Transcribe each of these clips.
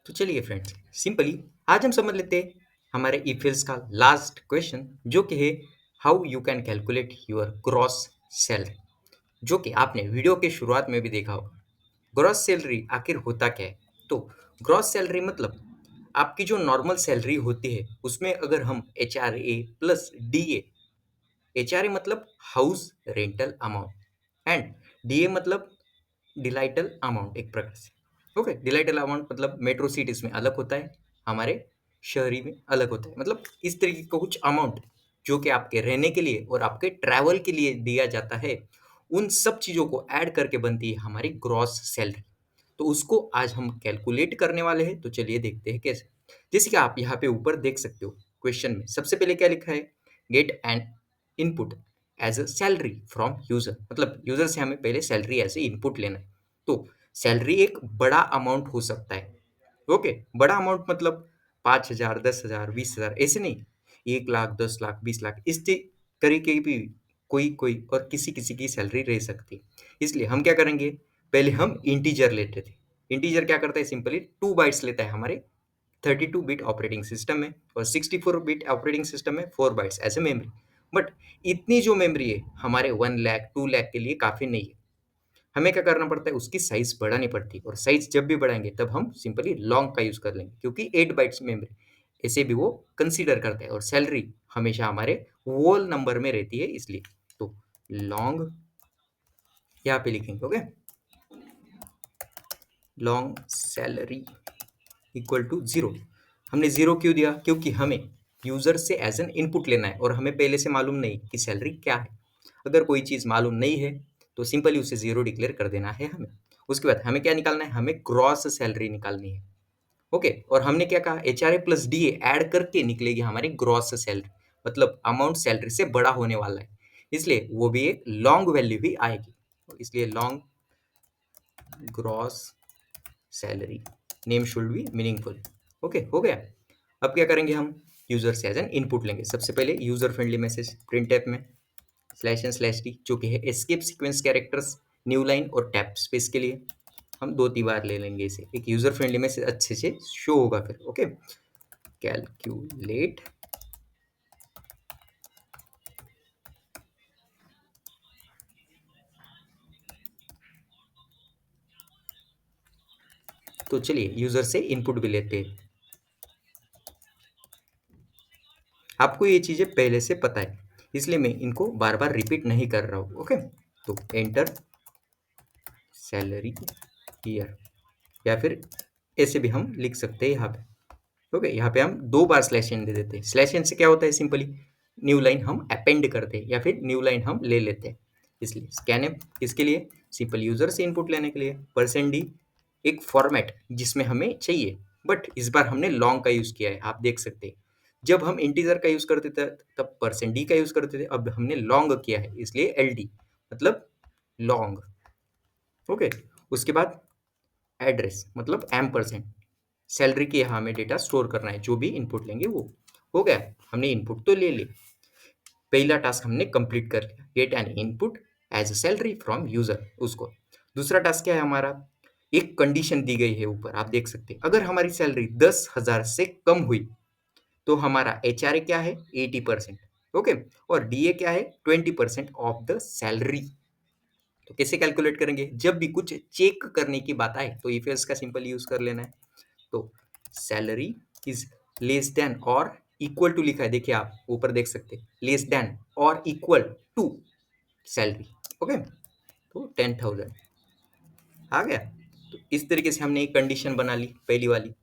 तो चलिए friends, simply आज हम समझ लेते हैं हमारे ईफिल्स का लास्ट क्वेश्चन, जो कि है how you can calculate your gross salary, जो कि आपने वीडियो के शुरुआत में भी देखा होगा। ग्रॉस सैलरी आखिर होता क्या है? तो ग्रॉस सैलरी मतलब आपकी जो नॉर्मल सैलरी होती है उसमें अगर हम H R A plus D A, H R A मतलब house rental amount and D A मतलब डिलाइटल अमाउंट, एक प्रकार से। ओके, डिलाइटल अमाउंट मतलब मेट्रो सिटीज में अलग होता है, हमारे शहरी में अलग होता है। मतलब इस तरीके का कुछ अमाउंट जो कि आपके रहने के लिए और आपके ट्रैवल के लिए दिया जाता है, उन सब चीज़ों को ऐड करके बनती है हमारी ग्रॉस सैलरी। तो उसको आज हम कैलकुलेट करने वाले हैं। तो चलिए देखते हैं कैसे। जैसे कि आप यहाँ पे ऊपर देख सकते हो, क्वेश्चन में सबसे पहले क्या लिखा है, get an input as a salary from user. मतलब यूजर से हमें पहले सैलरी एज ए इनपुट लेना है। तो सैलरी एक बड़ा अमाउंट हो सकता है। ओके, बड़ा अमाउंट मतलब 5,000, 10,000, 20,000 ऐसे नहीं, 1 लाख, 10 लाख, 20 लाख इस तरीके की भी कोई कोई और किसी किसी की सैलरी रह सकती है। इसलिए हम क्या करेंगे, पहले हम इंटीजर लेते थे। इंटीजर क्या करता है, सिंपली 2 बाइट्स लेता है हमारे 32 बिट ऑपरेटिंग सिस्टम में, और 64 बिट ऑपरेटिंग सिस्टम में 4 bytes as a memory. But इतनी जो मेमोरी है हमारे 1 लाख 2 लाख के लिए काफ़ी नहीं है। हमें क्या करना पड़ता है, उसकी साइज बढ़ानी पड़ती है, और साइज जब भी बढ़ाएंगे तब हम सिंपली लॉन्ग का यूज कर लेंगे, क्योंकि 8 बाइट्स मेमोरी ऐसे भी वो कंसीडर करते हैं, और सैलरी हमेशा हमारे होल नंबर में रहती है इसलिए। तो लॉन्ग यहाँ पे लिखेंगे। Okay, long salary equal to 0। हमने 0 क्यों दिया, क्योंकि हमें यूजर से एज एन इनपुट लेना है और हमें पहले से मालूम नहीं कि सैलरी क्या है। अगर कोई चीज़ मालूम नहीं है तो सिंपली उसे 0 डिक्लेयर कर देना है हमें। उसके बाद हमें क्या निकालना है, हमें ग्रॉस सैलरी निकालनी है। ओके, और हमने क्या कहा, H R A plus D A add करके निकलेगी हमारी ग्रॉस सैलरी। मतलब अमाउंट सैलरी से बड़ा होने वाला है, इसलिए वो भी एक लॉन्ग वैल्यू ही आएगी। इसलिए long gross salary name should be meaningful. Okay, हो गया। अब क्या करेंगे, हम यूजर से एज एन इनपुट लेंगे। सबसे पहले user friendly message print tap में /n/d, जो कि है escape sequence characters, new line और टैप स्पेस के लिए हम 2 3 बार ले लेंगे इसे। एक यूजर फ्रेंडली मैसेज अच्छे से शो होगा फिर। ओके, कैलकुलेट तो चलिए यूजर से इनपुट भी लेते हैं। आपको ये चीजें पहले से पता है, इसलिए मैं इनको बार बार रिपीट नहीं कर रहा हूँ। ओके, तो एंटर सैलरी ईयर, या फिर ऐसे भी हम लिख सकते हैं यहाँ पे। ओके, यहाँ पे हम 2 बार /n दे देते हैं। /n से क्या होता है, सिंपली न्यू लाइन हम अपेंड करते हैं या फिर न्यू लाइन हम ले लेते हैं। इसलिए स्कैनएप इसके लिए, सिंपल यूजर से इनपुट लेने के लिए। %d एक फॉर्मेट जिसमें हमें चाहिए, बट इस बार हमने लॉन्ग का यूज किया है, आप देख सकते हैं। जब हम इंटीजर का यूज करते थे तब %d का यूज करते थे, अब हमने लॉन्ग किया है इसलिए LD मतलब लॉन्ग। ओके, उसके बाद एड्रेस मतलब %, सैलरी के यहाँ हमें डेटा स्टोर करना है, जो भी इनपुट लेंगे वो। हो गया, हमने इनपुट तो ले ली। पहला टास्क हमने कंप्लीट कर लिया, get an input as a salary from user उसको। दूसरा टास्क क्या है हमारा, एक कंडीशन दी गई है ऊपर, आप देख सकते हैं। अगर हमारी सैलरी 10,000 से कम हुई तो हमारा एच आर ए क्या है, 80%। ओके, और डी ए क्या है, 20% ऑफ द सैलरी। तो कैसे कैलकुलेट करेंगे, जब भी कुछ चेक करने की बात आए तो इफ एल्स का सिंपल यूज कर लेना है। तो सैलरी इज लेस देन और इक्वल टू लिखा है, देखिए आप ऊपर देख सकते हैं, लेस देन और इक्वल टू सैलरी। ओके, तो 10,000 आ गया। तो इस तरीके से हमने एक कंडीशन बना ली पहली वाली,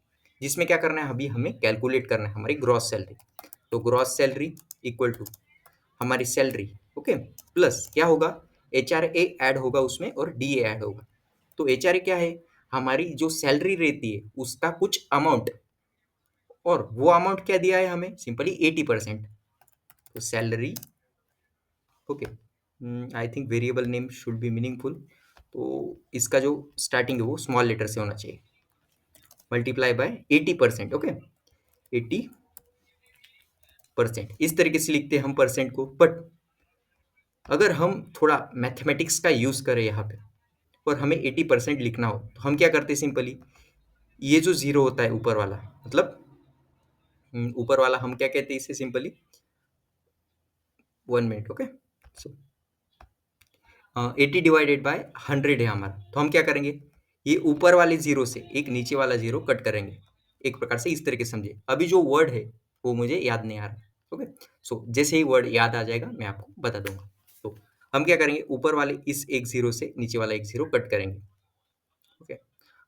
जिसमें क्या करना है, अभी हमें कैलकुलेट करना है हमारी ग्रॉस सैलरी। तो ग्रॉस सैलरी इक्वल टू हमारी सैलरी, ओके, प्लस क्या होगा, एच आर ए ऐड होगा उसमें और डी ए ऐड होगा। तो एच आर ए क्या है, हमारी जो सैलरी रहती है उसका कुछ अमाउंट, और वो अमाउंट क्या दिया है हमें, सिंपली 80%। तो salary, okay, I think variable name should be meaningful, तो इसका जो स्टार्टिंग है वो स्मॉल लेटर से होना चाहिए, मल्टीप्लाई बाय 80%। ओके, 80%, इस तरीके से लिखते हैं हम परसेंट को। बट अगर हम थोड़ा मैथमेटिक्स का यूज करें यहाँ पे और हमें 80% लिखना हो, तो हम क्या करते हैं, सिंपली ये जो जीरो होता है ऊपर वाला, मतलब ऊपर वाला हम क्या कहते हैं इसे simply, 1 minute. Okay, so 80 divided by 100 है हमारा, तो हम क्या करेंगे, ये ऊपर वाले जीरो से एक नीचे वाला जीरो कट करेंगे, एक प्रकार से इस तरीके से समझिए। अभी जो वर्ड है वो मुझे याद नहीं आ रहा। ओके, सो जैसे ही वर्ड याद आ जाएगा मैं आपको बता दूंगा। तो हम क्या करेंगे, ऊपर वाले इस एक जीरो से नीचे वाला एक जीरो कट करेंगे। ओके,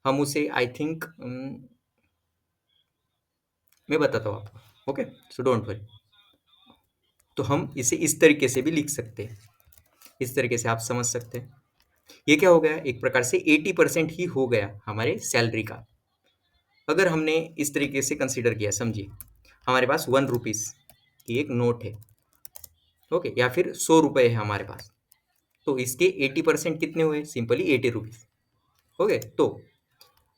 हम उसे आई थिंक मैं बताता हूँ आपको। Okay, so don't worry. तो हम इसे इस तरीके से भी लिख सकते हैं, इस तरीके से आप समझ सकते हैं। ये क्या हो गया, एक प्रकार से 80% ही हो गया हमारे सैलरी का। अगर हमने इस तरीके से कंसीडर किया, समझिए हमारे पास 1 रुपीज़ की एक नोट है। ओके, या फिर 100 रुपये है हमारे पास, तो इसके 80% कितने हुए, सिंपली 80 रुपीज़। ओके, तो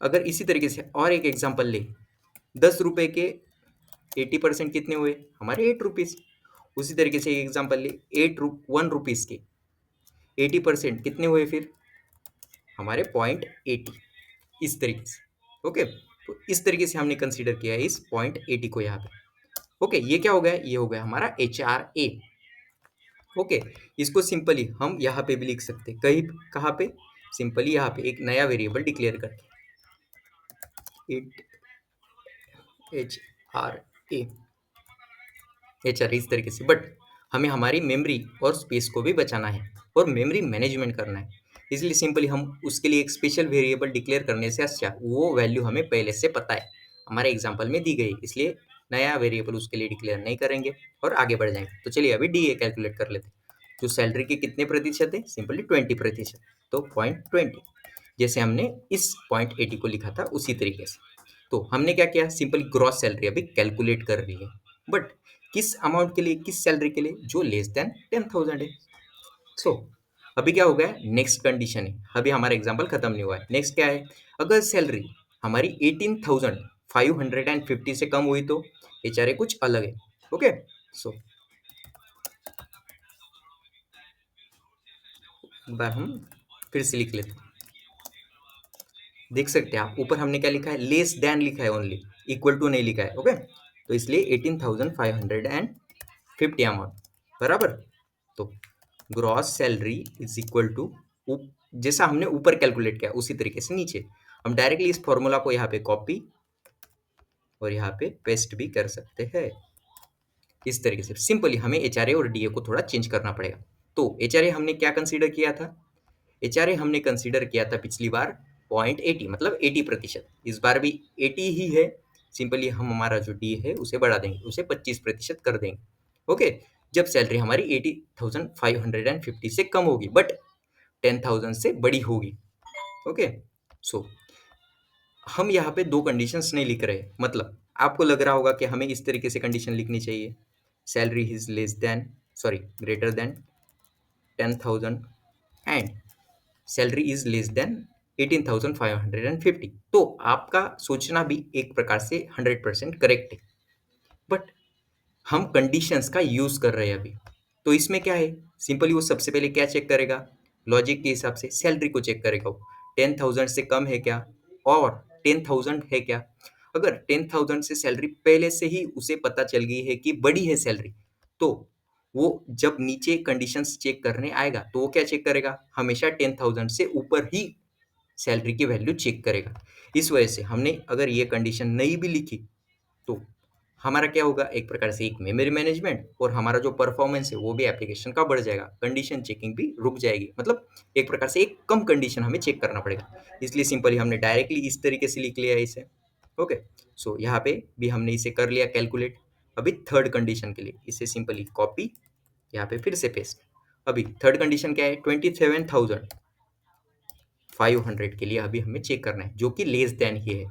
अगर इसी तरीके से और एक एग्जांपल ले, 10 रुपये के 80% कितने हुए, हमारे 8 रुपीज़। उसी तरीके से एक एग्जांपल ले, 1 रुपीज़ के 80% कितने हुए फिर, हमारे 0.80, इस तरीके से। ओके, तो इस तरीके से हमने कंसीडर किया है इस 0.80 को यहाँ पे। ओके, ये क्या हो गया, ये हो गया हमारा HRA। ओके, इसको सिंपली हम यहाँ पे भी लिख सकते हैं, कहीं कहाँ पे, सिंपली यहाँ पे एक नया वेरिएबल डिक्लेयर करके, इट HRA, इस तरीके से। बट हमें हमारी मेमोरी और स्पेस को भी बचाना है और मेमोरी मैनेजमेंट करना है, इसलिए सिंपली हम उसके लिए एक स्पेशल वेरिएबल डिक्लेयर करने से अच्छा वो वैल्यू हमें पहले से पता है, हमारे एग्जाम्पल में दी गई, इसलिए नया वेरिएबल उसके लिए डिक्लेयर नहीं करेंगे और आगे बढ़ जाएंगे। तो चलिए अभी DA कैलकुलेट कर लेते हैं। जो सैलरी के कितने प्रतिशत है, सिंपली 20%, तो 0.20, जैसे हमने इस 0.80 को लिखा था उसी तरीके से। तो हमने क्या किया, सिंपली ग्रॉस सैलरी अभी कैलकुलेट कर रही है, बट किस अमाउंट के लिए, किस सैलरी के लिए, जो लेस देन 10,000 है। सो अभी क्या हो गया, नेक्स्ट कंडीशन है, अभी हमारा एग्जांपल खत्म नहीं हुआ है। नेक्स्ट क्या है, अगर सैलरी हमारी 18,550 से कम हुई तो HRA कुछ अलग है। ओके, सो एक बार हम फिर से लिख लेते हैं। देख सकते हैं आप, ऊपर हमने क्या लिखा है, लेस देन लिखा है, ओनली इक्वल टू नहीं लिखा है। ओके, तो इसलिए 18,550 अमाउंट बराबर। तो gross salary is equal to, जैसा हमने ऊपर कैलकुलेट किया उसी तरीके से नीचे हम डायरेक्टली इस फॉर्मूला को यहाँ पे कॉपी और यहाँ पे पेस्ट भी कर सकते हैं। इस तरीके से सिंपली हमें HRA और DA को थोड़ा चेंज करना पड़ेगा। तो HRA हमने क्या कंसीडर किया था, HRA हमने कंसीडर किया था पिछली बार 0.80, मतलब 80%। इस बार भी 80 ही है, सिंपली हम हमारा जो डी है उसे बढ़ा देंगे, उसे 25% कर देंगे। ओके, जब सैलरी हमारी 80,550 से कम होगी बट 10,000 से बड़ी होगी। ओके, सो हम यहाँ पे दो कंडीशंस नहीं लिख रहे, मतलब आपको लग रहा होगा कि हमें इस तरीके से कंडीशन लिखनी चाहिए, salary is less than, sorry greater than 10,000 and salary is less than 18,550। तो आपका सोचना भी एक प्रकार से 100% करेक्ट है, बट हम कंडीशंस का यूज कर रहे हैं अभी। तो इसमें क्या है, सिंपली वो सबसे पहले क्या चेक करेगा, लॉजिक के हिसाब से सैलरी को चेक करेगा, वो 10,000 से कम है क्या और 10,000 है क्या। अगर 10,000 से सैलरी पहले से ही उसे पता चल गई है कि बड़ी है सैलरी, तो वो जब नीचे कंडीशंस चेक करने आएगा तो वो क्या चेक करेगा, हमेशा 10,000 से ऊपर ही सैलरी की वैल्यू चेक करेगा। इस वजह से हमने अगर ये कंडीशन नहीं भी लिखी तो हमारा क्या होगा, एक प्रकार से एक मेमोरी मैनेजमेंट और हमारा जो परफॉर्मेंस है वो भी एप्लीकेशन का बढ़ जाएगा, कंडीशन चेकिंग भी रुक जाएगी, मतलब एक प्रकार से एक कम कंडीशन हमें चेक करना पड़ेगा। इसलिए सिंपली हमने डायरेक्टली इस तरीके से लिख लिया है इसे। ओके, सो यहाँ पे भी हमने इसे कर लिया कैलकुलेट। अभी थर्ड कंडीशन के लिए इसे सिंपली कॉपी, यहाँ पे फिर से पेस्ट। अभी थर्ड कंडीशन क्या है, 27,500 के लिए अभी हमें चेक करना है, जो कि लेस देन ही है।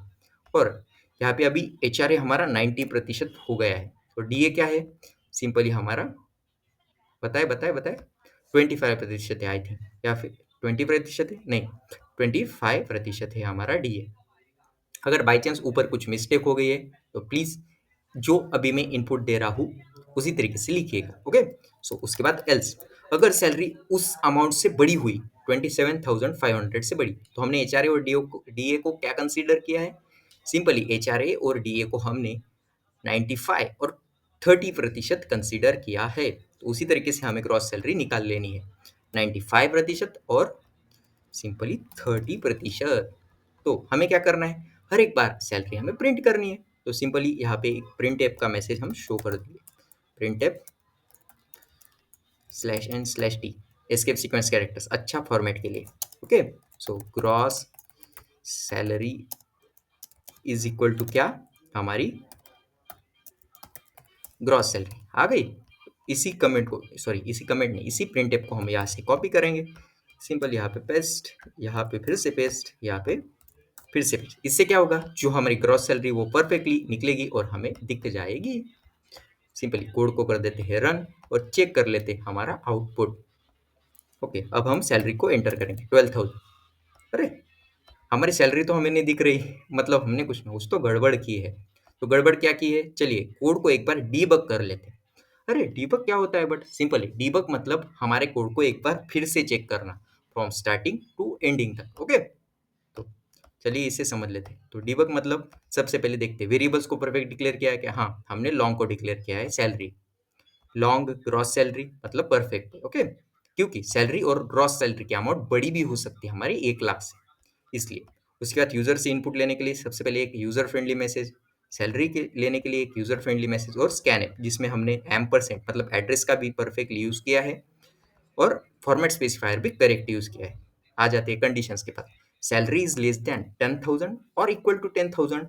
और यहाँ पे अभी HRA हमारा 90% हो गया है, तो DA क्या है, सिंपली हमारा बताए बताए बताए 25% है आई थिंक, या फिर 20% है, नहीं 25% है हमारा DA। अगर बाई चांस ऊपर कुछ मिस्टेक हो गई है तो प्लीज़ जो अभी मैं इनपुट दे रहा हूँ उसी तरीके से लिखिएगा। ओके, सो उसके बाद एल्स, अगर सैलरी उस अमाउंट से बड़ी हुई, 27,500 से बड़ी, तो हमने HRA और DA को क्या कंसीडर किया है, सिंपली HRA और DA को हमने 95 और 30% कंसीडर किया है, तो उसी तरीके से हमें ग्रॉस सैलरी निकाल लेनी है, 95% और सिंपली 30%। तो हमें क्या करना है, हर एक बार सैलरी हमें प्रिंट करनी है, तो सिंपली यहाँ पे एक प्रिंट ऐप का मैसेज हम शो कर देंगे, printf /n/t escape sequence characters, अच्छा फॉर्मेट के लिए। Okay, so gross salary is equal to क्या, हमारी ग्रॉस सैलरी आ गई। इसी कमेंट को, सॉरी इसी कमेंट नहीं, इसी प्रिंट ऐप को हम यहाँ से कॉपी करेंगे, सिंपल यहाँ पे पेस्ट, यहाँ पे फिर से पेस्ट, यहाँ पे फिर से पेस्ट। इससे क्या होगा, जो हमारी ग्रॉस सैलरी वो परफेक्टली निकलेगी और हमें दिख जाएगी। सिंपली कोड को कर देते हैं रन और चेक कर लेते हैं हमारा आउटपुट। ओके, अब हम सैलरी को एंटर करेंगे 12,000। अरे हमारी सैलरी तो हमें नहीं दिख रही, मतलब हमने कुछ तो गड़बड़ की है। तो गड़बड़ क्या की है, चलिए कोड को एक बार डीबग कर लेते हैं। अरे डीबग क्या होता है, बट सिंपली डीबग मतलब हमारे कोड को एक बार फिर से चेक करना, फ्रॉम स्टार्टिंग टू एंडिंग तक। ओके, तो चलिए इसे समझ लेते हैं। तो डीबग मतलब सबसे पहले देखते हैं वेरिएबल्स को परफेक्ट डिक्लेयर किया है क्या, हाँ हमने लॉन्ग को डिक्लेयर किया है सैलरी, लॉन्ग ग्रॉस सैलरी मतलब परफेक्ट। ओके, क्योंकि सैलरी और ग्रॉस सैलरी की अमाउंट बड़ी भी हो सकती है हमारी 1 लाख से, इसलिए। उसके बाद यूजर से इनपुट लेने के लिए सबसे पहले एक यूजर फ्रेंडली मैसेज, सैलरी के लेने के लिए एक यूजर फ्रेंडली मैसेज, और स्कैन एप जिसमें हमने एम्परसेंट मतलब एड्रेस का भी परफेक्टली यूज किया है और फॉर्मेट स्पेसिफायर भी करेक्ट यूज किया है। आ जाते हैं कंडीशंस के पास, सैलरी इज लेस देन 10,000 और इक्वल टू 10,000।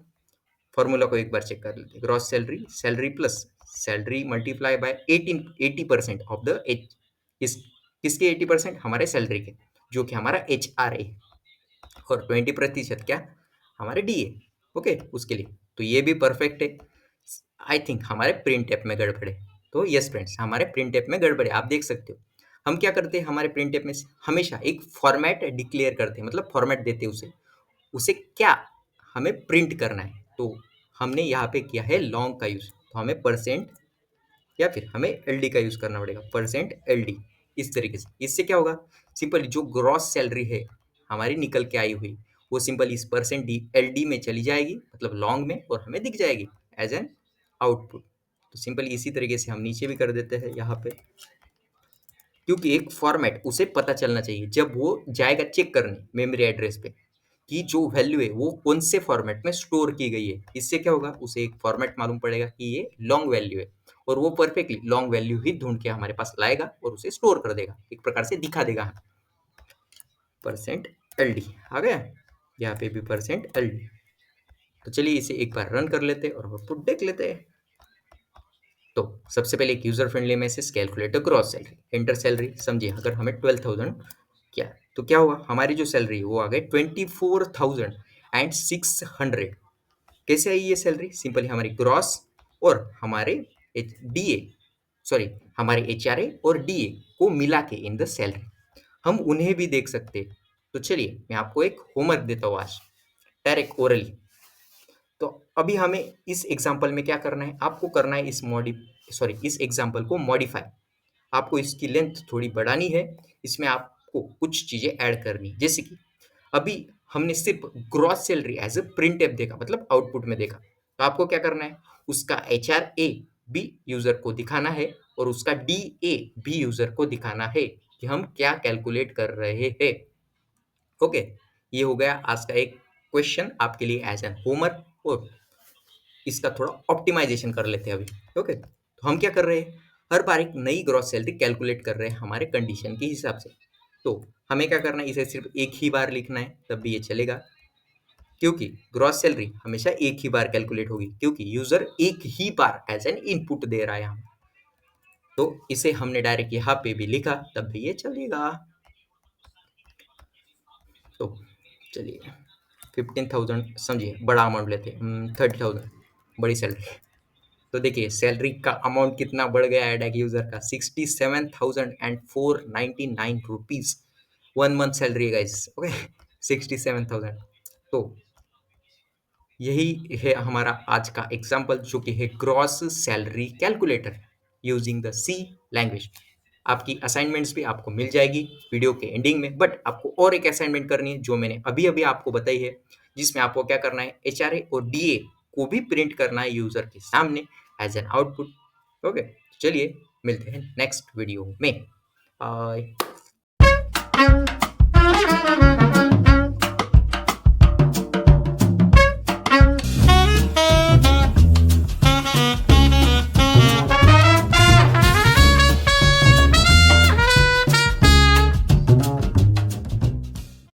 फॉर्मूला को एक बार चेक कर लेते हैं, gross salary, salary plus salary multiply by 80% of the H, इस किसके 80%, हमारे सैलरी के, जो कि हमारा HRA, और 20% क्या, हमारे DA। ओके, उसके लिए तो ये भी परफेक्ट है। आई थिंक हमारे प्रिंट ऐप में गड़बड़ है, तो यस फ्रेंड्स हमारे प्रिंट ऐप में गड़बड़ है, आप देख सकते हो। हम क्या करते हैं, हमारे प्रिंट ऐप में हमेशा एक फॉर्मेट डिक्लेयर करते हैं, मतलब फॉर्मेट देते हैं उसे, उसे क्या हमें प्रिंट करना है। तो हमने यहाँ पे किया है लॉन्ग का यूज, तो हमें परसेंट या फिर हमें LD का यूज करना पड़ेगा, %LD। इस तरीके से इससे क्या होगा, सिंपली जो ग्रॉस सैलरी है हमारी निकल के आई हुई, वो सिंपल इस %LD में चली जाएगी, मतलब लॉन्ग में, और हमें दिख जाएगी एज एन आउटपुट। तो सिंपली इसी तरीके से हम नीचे भी कर देते हैं यहाँ पे, क्योंकि एक फॉर्मेट उसे पता चलना चाहिए जब वो जाएगा चेक करने मेमोरी एड्रेस पे कि जो वैल्यू है वो कौन से फॉर्मेट में स्टोर की गई है। इससे क्या होगा, उसे एक फॉर्मेट मालूम पड़ेगा कि ये लॉन्ग वैल्यू है, और वो परफेक्टली लॉन्ग वैल्यू ही ढूंढ के हमारे पास लाएगा और उसे स्टोर कर देगा, एक प्रकार से दिखा देगा हमें। %LD आ गया, यहाँ पे भी %LD। तो चलिए इसे एक बार रन कर लेते हैं और आउटपुट देख लेते हैं। तो सबसे पहले एक user friendly message, calculate the gross salary, enter salary. समझिए अगर हमें 12,000 क्या, तो क्या हुआ, हमारी जो सैलरी है वो आ गई 24,600। कैसे आई ये सैलरी, सिंपली हमारी ग्रॉस और हमारे DA, सॉरी हमारे HRA और DA को मिला के इन द सैलरी, हम उन्हें भी देख सकते हैं। तो चलिए मैं आपको एक होमवर्क देता हूँ आज, डायरेक्ट ओरली। तो अभी हमें इस एग्जाम्पल में क्या करना है, आपको करना है इस एग्जाम्पल को मॉडिफाई। आपको इसकी लेंथ थोड़ी बढ़ानी है, इसमें आपको कुछ चीजें ऐड करनी है, जैसे कि अभी हमने सिर्फ gross salary as a printf देखा, मतलब आउटपुट में देखा। तो आपको क्या करना है, उसका HRA भी यूजर को दिखाना है और उसका DA भी यूजर को दिखाना है कि हम क्या कैलकुलेट कर रहे हैं। ओके, ये हो गया आज का एक क्वेश्चन आपके लिए एज एन होमवर्क, और इसका थोड़ा ऑप्टिमाइजेशन कर लेते हैं अभी। ओके, तो हम क्या कर रहे हैं, हर बार एक नई ग्रॉस सैलरी कैलकुलेट कर रहे हैं हमारे कंडीशन के हिसाब से। तो हमें क्या करना है, इसे सिर्फ एक ही बार लिखना है, तब भी ये चलेगा, क्योंकि ग्रॉस सैलरी हमेशा एक ही बार कैलकुलेट होगी, क्योंकि यूजर एक ही बार एज एन इनपुट दे रहा है हमें। तो इसे हमने डायरेक्ट यहाँ पे भी लिखा, तब भी ये चलेगा। तो चलिए 15,000 समझिए बड़ा अमाउंट लेते हैं, 30,000 बड़ी सैलरी। तो देखिए सैलरी का अमाउंट कितना बढ़ गया है डैग यूजर का, 67,499 rupees, 1 month salary guys. Okay, 67,000। तो यही है हमारा आज का एग्जाम्पल, जो कि है gross salary calculator using the C language. आपकी असाइनमेंट्स भी आपको मिल जाएगी वीडियो के एंडिंग में, बट आपको और एक असाइनमेंट करनी है जो मैंने अभी अभी आपको बताई है, जिसमें आपको क्या करना है, HRA और DA को भी प्रिंट करना है यूजर के सामने एज एन आउटपुट। ओके, चलिए मिलते हैं नेक्स्ट वीडियो में। बाय।